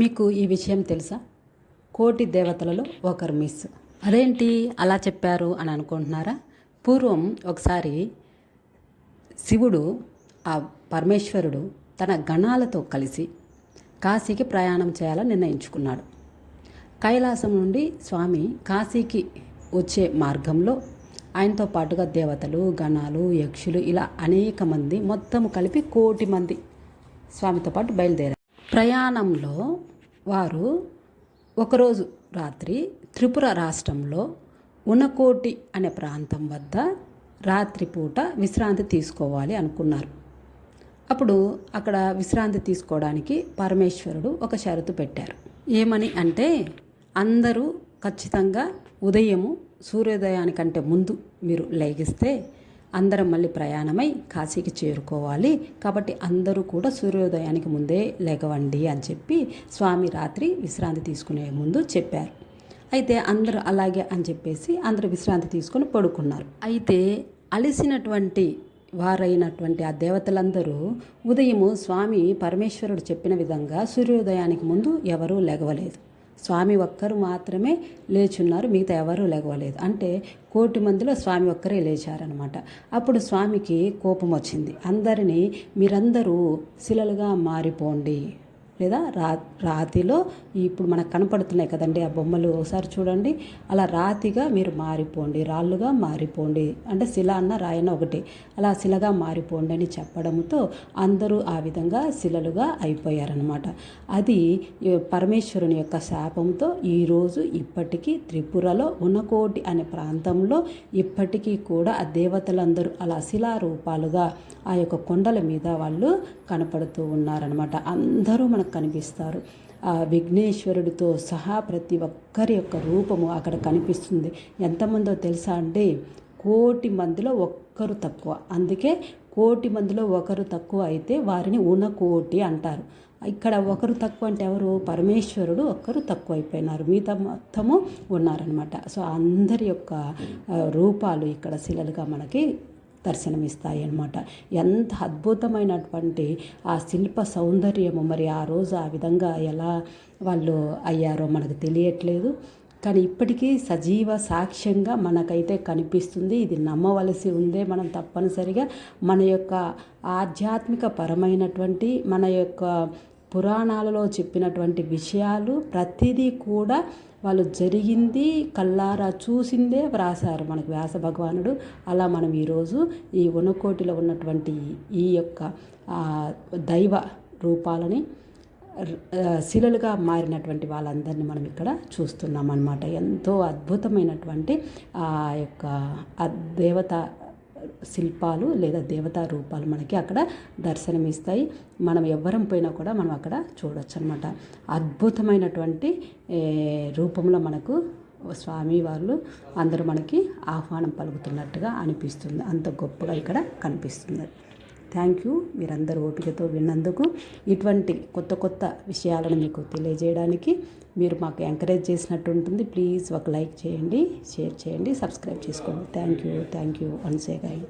మీకు ఈ విషయం తెలుసా? కోటి దేవతలలో ఒకరు మిస్. అదేంటి అలా చెప్పారు అని అనుకుంటున్నారా? పూర్వం ఒకసారి శివుడు, ఆ పరమేశ్వరుడు తన గణాలతో కలిసి కాశీకి ప్రయాణం చేయాలని నిర్ణయించుకున్నాడు. కైలాసం నుండి స్వామి కాశీకి వచ్చే మార్గంలో ఆయనతో పాటుగా దేవతలు, గణాలు, యక్షులు ఇలా అనేక మంది, మొత్తం కలిపి 1,000,000 మంది స్వామితో పాటు బయలుదేరారు. ప్రయాణంలో వారు ఒకరోజు రాత్రి త్రిపుర రాష్ట్రంలో ఉనకోటి అనే ప్రాంతం వద్ద రాత్రిపూట విశ్రాంతి తీసుకోవాలి అనుకున్నారు. అప్పుడు అక్కడ విశ్రాంతి తీసుకోవడానికి పరమేశ్వరుడు ఒక షరతు పెట్టారు. ఏమని అంటే, అందరూ ఖచ్చితంగా ఉదయము సూర్యోదయానికంటే ముందు మీరు లేగిస్తే అందరం మళ్ళీ ప్రయాణమై కాశీకి చేరుకోవాలి, కాబట్టి అందరూ కూడా సూర్యోదయానికి ముందే లేగవండి అని చెప్పి స్వామి రాత్రి విశ్రాంతి తీసుకునే ముందు చెప్పారు. అయితే అందరూ అలాగే అని చెప్పేసి అందరూ విశ్రాంతి తీసుకొని పడుకున్నారు. అయితే అలసినటువంటి వారైనటువంటి ఆ దేవతలందరూ ఉదయము స్వామి పరమేశ్వరుడు చెప్పిన విధంగా సూర్యోదయానికి ముందు ఎవరూ లేగవలేదు. స్వామి ఒక్కరు మాత్రమే లేచున్నారు, మిగతా ఎవరూ లేగవలేదు. అంటే 1,000,000 మందిలో స్వామి ఒక్కరే లేచారనమాట. అప్పుడు స్వామికి కోపం వచ్చింది. అందరినీ మీరందరూ శిలలుగా మారిపోండి, లేదా రాతిలో ఇప్పుడు మనకు కనపడుతున్నాయి కదండి ఆ బొమ్మలు, ఒకసారి చూడండి. అలా రాతిగా మీరు మారిపోండి, రాళ్ళుగా మారిపోండి, అంటే శిల అన్న రాయన్న ఒకటి, అలా శిలగా మారిపోండి అని చెప్పడంతో అందరూ ఆ విధంగా శిలలుగా అయిపోయారనమాట. అది పరమేశ్వరుని యొక్క శాపంతో ఈరోజు ఇప్పటికీ త్రిపురలో ఉనకోటి అనే ప్రాంతంలో ఇప్పటికీ కూడా ఆ దేవతలందరూ అలా శిలారూపాలుగా ఆ యొక్క కొండల మీద వాళ్ళు కనపడుతూ ఉన్నారనమాట. అందరూ మనకు కనిపిస్తారు. ఆ విఘ్నేశ్వరుడితో సహా ప్రతి ఒక్కరి యొక్క రూపము అక్కడ కనిపిస్తుంది. ఎంతమందో తెలుసా అండి? 1,000,000 మందిలో ఒక్కరు తక్కువ. అందుకే 1,000,000 మందిలో ఒకరు తక్కువ అయితే వారిని ఉనకోటి అంటారు. ఇక్కడ ఒకరు తక్కువ అంటే ఎవరు? పరమేశ్వరుడు ఒక్కరు తక్కువ అయిపోయినారు, మిగతా మొత్తము ఉన్నారనమాట. సో అందరి యొక్క రూపాలు ఇక్కడ శిలలుగా మనకి దర్శనమిస్తాయి అన్నమాట. ఎంత అద్భుతమైనటువంటి ఆ శిల్ప సౌందర్యము, మరి ఆ రోజు ఆ విధంగా ఎలా వాళ్ళు అయ్యారో మనకు తెలియట్లేదు. కానీ ఇప్పటికీ సజీవ సాక్ష్యంగా మనకైతే కనిపిస్తుంది. ఇది నమ్మవలసి ఉందే మనం తప్పనిసరిగా. మన యొక్క ఆధ్యాత్మిక పరమైనటువంటి, మన యొక్క పురాణాలలో చెప్పినటువంటి విషయాలు ప్రతిదీ కూడా వాళ్ళు జరిగింది కళ్ళారా చూసిందే వ్రాసారు మనకు వ్యాస భగవానుడు. అలా మనం ఈరోజు ఈ ఉనకోటిలో ఉన్నటువంటి ఈ యొక్క దైవ రూపాలని, శిలలుగా మారినటువంటి వాళ్ళందరినీ మనం ఇక్కడ చూస్తున్నాం అన్నమాట. ఎంతో అద్భుతమైనటువంటి ఆ యొక్క దేవత శిల్పాలు లేదా దేవతా రూపాలు మనకి అక్కడ దర్శనమిస్తాయి. మనం ఎవ్వరం పోయినా కూడా మనం అక్కడ చూడొచ్చు అనమాట. అద్భుతమైనటువంటి రూపంలో మనకు స్వామి వాళ్ళు అందరూ మనకి ఆహ్వానం పలుకుతున్నట్టుగా అనిపిస్తుంది. అంత గొప్పగా ఇక్కడ కనిపిస్తుంది. థ్యాంక్ యూ, మీరందరూ ఓపికతో విన్నందుకు. ఇటువంటి కొత్త కొత్త విషయాలను మీకు తెలియజేయడానికి మీరు మాకు ఎంకరేజ్ చేసినట్టు ఉంటుంది. ప్లీజ్ ఒక లైక్ చేయండి, షేర్ చేయండి, సబ్స్క్రైబ్ చేసుకోండి. Thank you once again.